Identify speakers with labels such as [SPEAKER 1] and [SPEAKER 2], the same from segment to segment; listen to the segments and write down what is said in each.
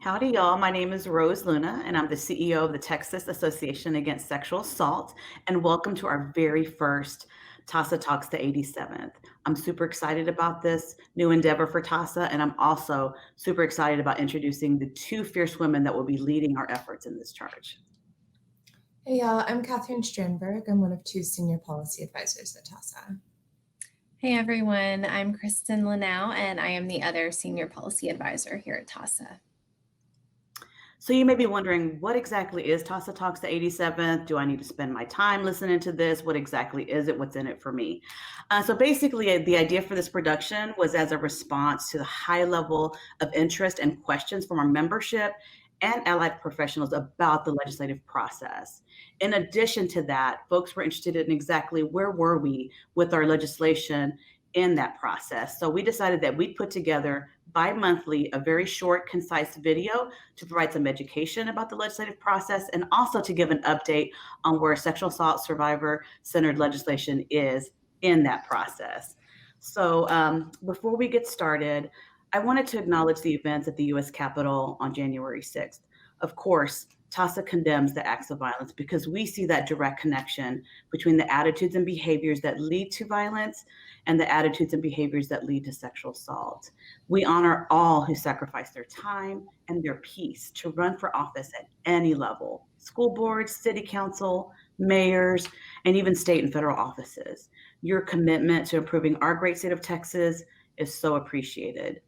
[SPEAKER 1] Howdy, y'all. My name is Rose Luna, and I'm the CEO of the Texas Association Against Sexual Assault. And welcome to our very first TAASA Talks, the 87th. I'm super excited about this new endeavor for TAASA, and I'm also super excited about introducing the two fierce women that will be leading our efforts in this charge.
[SPEAKER 2] Hey y'all, I'm Catherine Strandberg. I'm one of two senior policy advisors at TAASA.
[SPEAKER 3] Hey everyone, I'm Kristen Linnell, and I am the other senior policy advisor here at TAASA.
[SPEAKER 1] So you may be wondering, what exactly is TAASA Talks the 87th? Do I need to spend my time listening to this? What exactly is it? What's in it for me? So basically, the idea for this production was as a response to the high level of interest and questions from our membership and allied professionals about the legislative process. In addition to that, folks were interested in exactly where were we with our legislation in that process. So we decided that we'd put together bi-monthly a very short, concise video to provide some education about the legislative process and also to give an update on where sexual assault survivor-centered legislation is in that process. So before we get started, I wanted to acknowledge the events at the U.S. Capitol on January 6th. Of course, TAASA condemns the acts of violence because we see that direct connection between the attitudes and behaviors that lead to violence and the attitudes and behaviors that lead to sexual assault. We honor all who sacrifice their time and their peace to run for office at any level: school boards, city council, mayors, and even state and federal offices. Your commitment to improving our great state of Texas is so appreciated.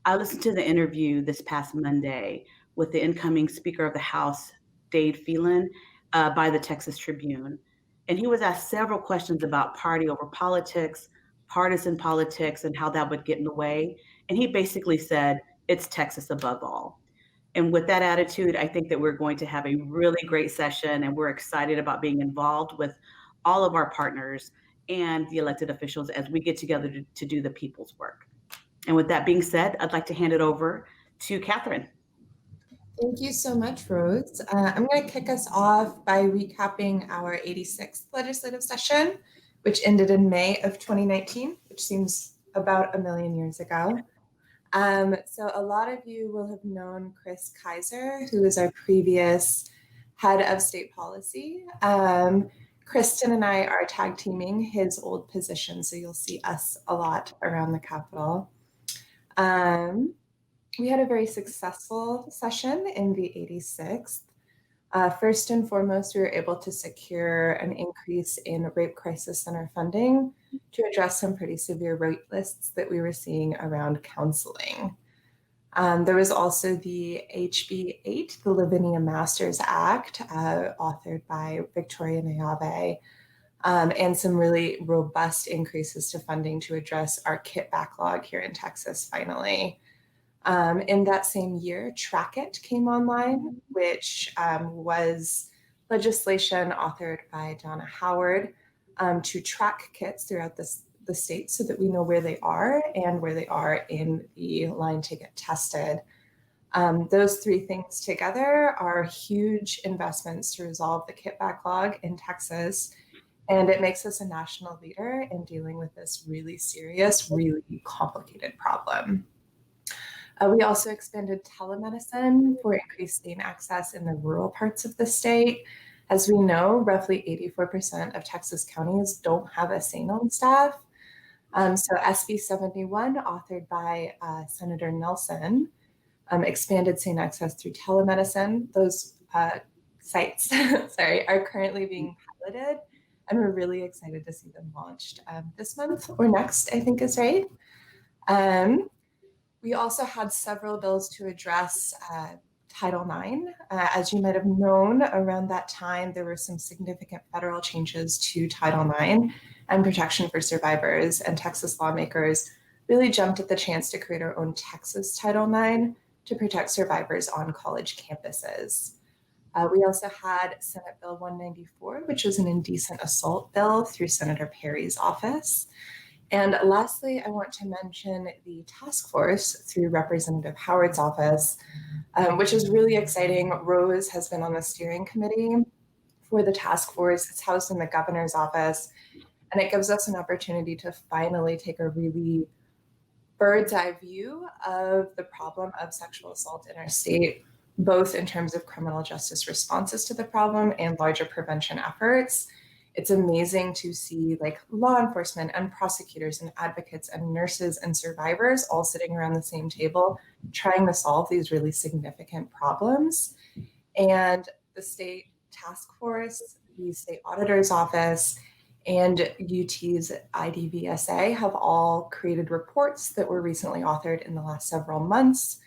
[SPEAKER 1] I listened to the interview this past Monday with the incoming Speaker of the House, Dade Phelan, by the Texas Tribune. And he was asked several questions about party over politics, partisan politics, and how that would get in the way. And he basically said, it's Texas above all. And with that attitude, I think that we're going to have a really great session, and we're excited about being involved with all of our partners and the elected officials as we get together to do the people's work. And with that being said, I'd like to hand it over to Catherine.
[SPEAKER 2] Thank you so much, Rose. I'm going to kick us off by recapping our 86th legislative session, which ended in May of 2019, which seems about a million years ago. So a lot of you will have known Chris Kaiser, who is our previous head of state policy. Kristen and I are tag teaming his old position, so you'll see us a lot around the Capitol. We had a very successful session in the 86th. First and foremost, we were able to secure an increase in Rape Crisis Center funding to address some pretty severe wait lists that we were seeing around counseling. There was also the HB 8, the Lavinia Masters Act, authored by Victoria Nayave, and some really robust increases to funding to address our kit backlog here in Texas finally. In that same year, Track It came online, which was legislation authored by Donna Howard to track kits throughout the state so that we know where they are and where they are in the line to get tested. Those three things together are huge investments to resolve the kit backlog in Texas, and it makes us a national leader in dealing with this really serious, really complicated problem. We also expanded telemedicine for increasing access in the rural parts of the state. As we know, roughly 84% of Texas counties don't have a SANE on staff. So SB 71, authored by Senator Nelson, expanded SANE access through telemedicine. Those sites are currently being piloted, and we're really excited to see them launched this month or next, I think is right. We also had several bills to address Title IX. As you might have known, around that time, there were some significant federal changes to Title IX and protection for survivors, and Texas lawmakers really jumped at the chance to create our own Texas Title IX to protect survivors on college campuses. We also had Senate Bill 194, which was an indecent assault bill through Senator Perry's office. And lastly, I want to mention the task force through Representative Howard's office, which is really exciting. Rose has been on the steering committee for the task force. It's housed in the governor's office, and it gives us an opportunity to finally take a really bird's eye view of the problem of sexual assault in our state, both in terms of criminal justice responses to the problem and larger prevention efforts. It's amazing to see like law enforcement and prosecutors and advocates and nurses and survivors all sitting around the same table trying to solve these really significant problems. And the state task force, the state auditor's office, and UT's IDVSA have all created reports that were recently authored in the last several months,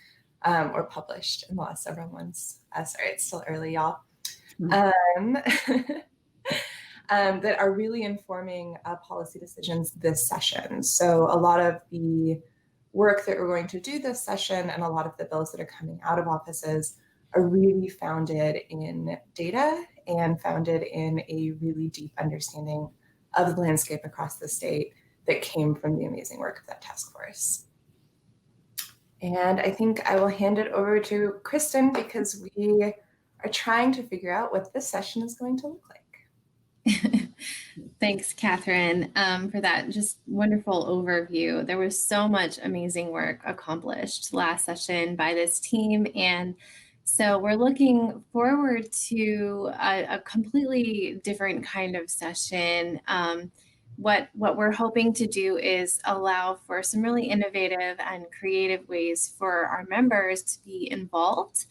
[SPEAKER 2] or published in the last several months. Sorry, it's still early, y'all. That are really informing policy decisions this session. So a lot of the work that we're going to do this session and a lot of the bills that are coming out of offices are really founded in data and founded in a really deep understanding of the landscape across the state that came from the amazing work of that task force. And I think I will hand it over to Kristen because we are trying to figure out what this session is going to look like.
[SPEAKER 3] Thanks, Catherine, for that just wonderful overview. There was so much amazing work accomplished last session by this team. And so we're looking forward to a completely different kind of session. What we're hoping to do is allow for some really innovative and creative ways for our members to be involved,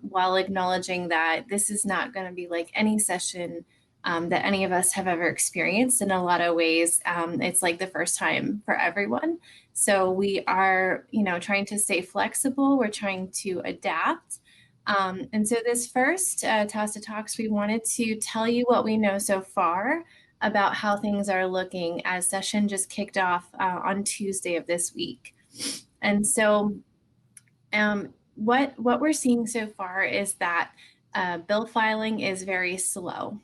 [SPEAKER 3] while acknowledging that this is not going to be like any session that any of us have ever experienced. In a lot of ways, it's like the first time for everyone. So we are, trying to stay flexible. We're trying to adapt. And so this first TAASA Talks, we wanted to tell you what we know so far about how things are looking as session just kicked off on Tuesday of this week. And so what we're seeing so far is that bill filing is very slow.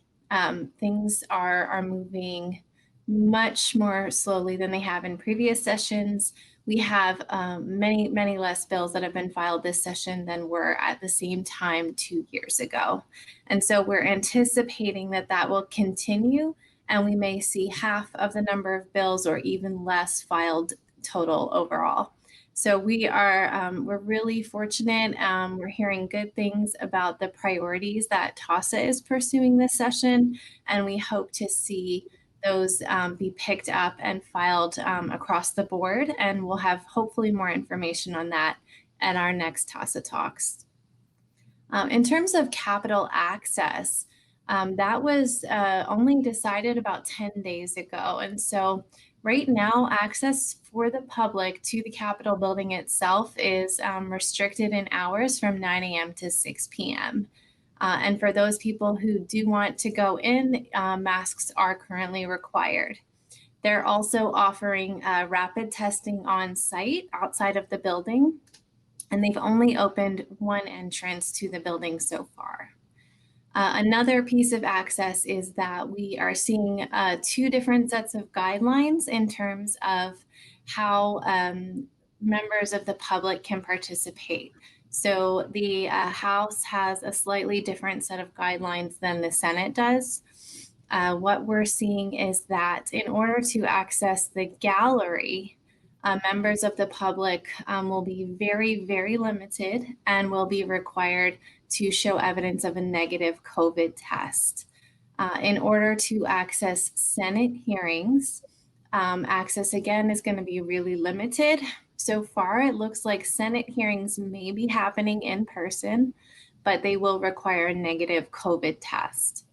[SPEAKER 3] Things are moving much more slowly than they have in previous sessions. We have many less bills that have been filed this session than were at the same time 2 years ago. And so we're anticipating that will continue, and we may see half of the number of bills or even less filed total overall. So we're really fortunate. We're hearing good things about the priorities that TAASA is pursuing this session, and we hope to see those be picked up and filed across the board. And we'll have hopefully more information on that at our next TAASA Talks. In terms of capital access, that was only decided about 10 days ago. And so right now, access for the public to the Capitol building itself is restricted in hours from 9 a.m. to 6 p.m. And for those people who do want to go in, masks are currently required. They're also offering rapid testing on site outside of the building, and they've only opened one entrance to the building so far. Another piece of access is that we are seeing 2 different sets of guidelines in terms of how members of the public can participate. So the House has a slightly different set of guidelines than the Senate does. What we're seeing is that in order to access the gallery, members of the public will be very limited and will be required to show evidence of a negative COVID test. In order to access Senate hearings, access again is going to be really limited. So far, it looks like Senate hearings may be happening in person, but they will require a negative COVID test.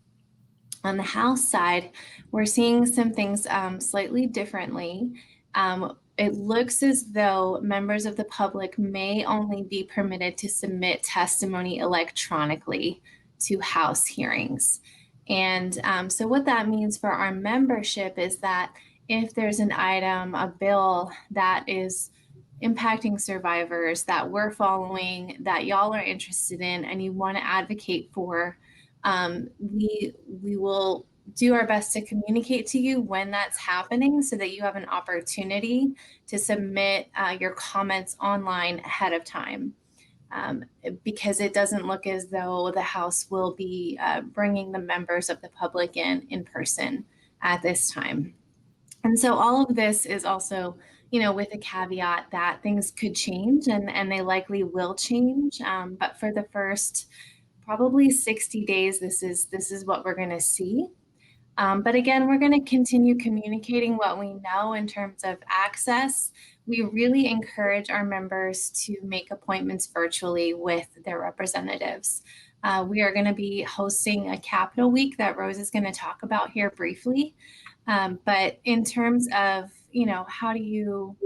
[SPEAKER 3] On the House side, we're seeing some things slightly differently. It looks as though members of the public may only be permitted to submit testimony electronically to House hearings. And so what that means for our membership is that if there's an item, a bill that is impacting survivors that we're following, that y'all are interested in, and you want to advocate for, we will do our best to communicate to you when that's happening so that you have an opportunity to submit your comments online ahead of time, because it doesn't look as though the House will be bringing the members of the public in person at this time. And so all of this is also, with a caveat that things could change and they likely will change. But for the first probably 60 days, this is what we're going to see. But again, we're going to continue communicating what we know in terms of access. We really encourage our members to make appointments virtually with their representatives. We are going to be hosting a Capitol Week that Rose is going to talk about here briefly. But in terms of, how do you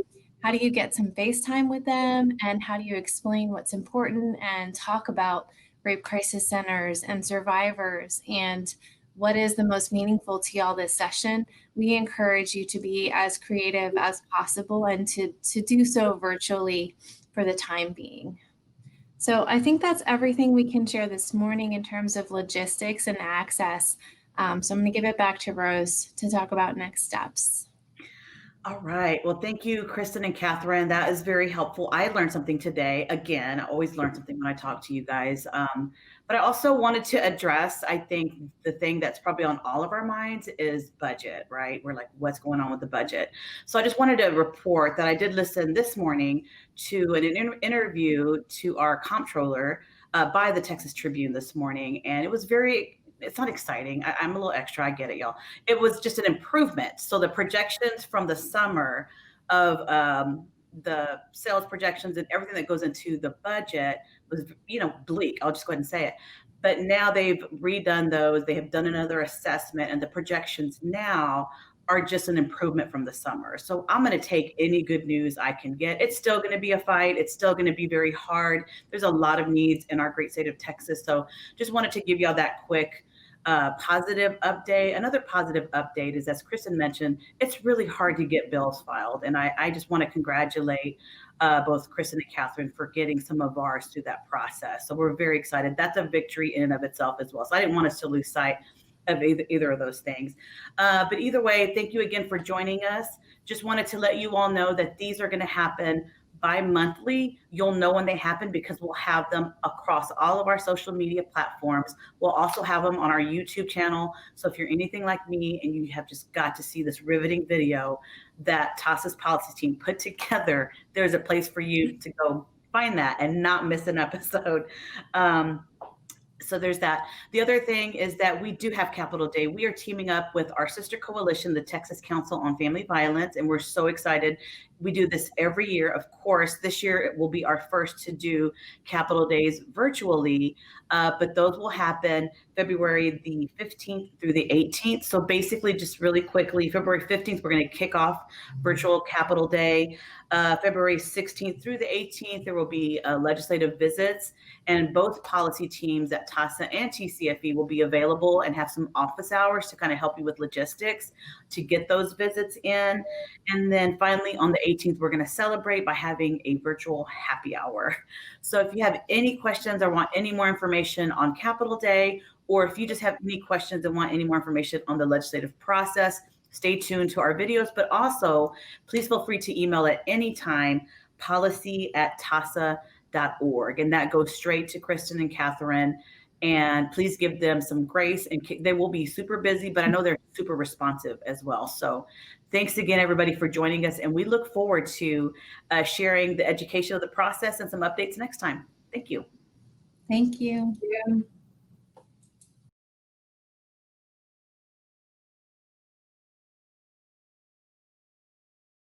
[SPEAKER 3] get some FaceTime with them, and how do you explain what's important and talk about rape crisis centers and survivors and what is the most meaningful to y'all this session? We encourage you to be as creative as possible and to do so virtually for the time being. So I think that's everything we can share this morning in terms of logistics and access. So I'm going to give it back to Rose to talk about next steps.
[SPEAKER 1] All right. Well, thank you, Kristen and Catherine. That is very helpful. I learned something today. Again, I always learn something when I talk to you guys. But I also wanted to address, I think, the thing that's probably on all of our minds is budget, right? We're like, what's going on with the budget? So I just wanted to report that I did listen this morning to an interview to our comptroller by the Texas Tribune this morning. And it was it's not exciting. I'm a little extra. I get it, y'all. It was just an improvement. So the projections from the summer of the sales projections and everything that goes into the budget was, bleak. I'll just go ahead and say it. But now they've redone those. They have done another assessment, and the projections now are just an improvement from the summer. So I'm going to take any good news I can get. It's still going to be a fight. It's still going to be very hard. There's a lot of needs in our great state of Texas. So just wanted to give y'all that quick positive update. Another positive update is, as Kristen mentioned, it's really hard to get bills filed. And I just want to congratulate both Kristen and Catherine for getting some of ours through that process. So we're very excited. That's a victory in and of itself as well. So I didn't want us to lose sight of either of those things. But either way, thank you again for joining us. Just wanted to let you all know that these are going to happen bi-monthly. You'll know when they happen because we'll have them across all of our social media platforms. We'll also have them on our YouTube channel. So if you're anything like me and you have just got to see this riveting video that TAASA's policy team put together, there's a place for you to go find that and not miss an episode. So there's that. The other thing is that we do have Capitol Day. We are teaming up with our sister coalition, the Texas Council on Family Violence, and we're so excited. We do this every year. Of course, this year it will be our first to do Capitol Days virtually, but those will happen February the 15th through the 18th. So basically, just really quickly, February 15th, we're going to kick off virtual Capitol Day. February 16th through the 18th, there will be legislative visits, and both policy teams at TAASA and TCFE will be available and have some office hours to kind of help you with logistics to get those visits in. And then finally, on the 18th, we're going to celebrate by having a virtual happy hour. So if you have any questions or want any more information on Capitol Day, or if you just have any questions and want any more information on the legislative process, stay tuned to our videos, but also please feel free to email at any time, policy@taasa.org. And that goes straight to Kristen and Catherine. And please give them some grace, and they will be super busy, but I know they're super responsive as well. So thanks again, everybody, for joining us. And we look forward to sharing the education of the process and some updates next time. Thank you.
[SPEAKER 3] Thank you.
[SPEAKER 2] Yeah.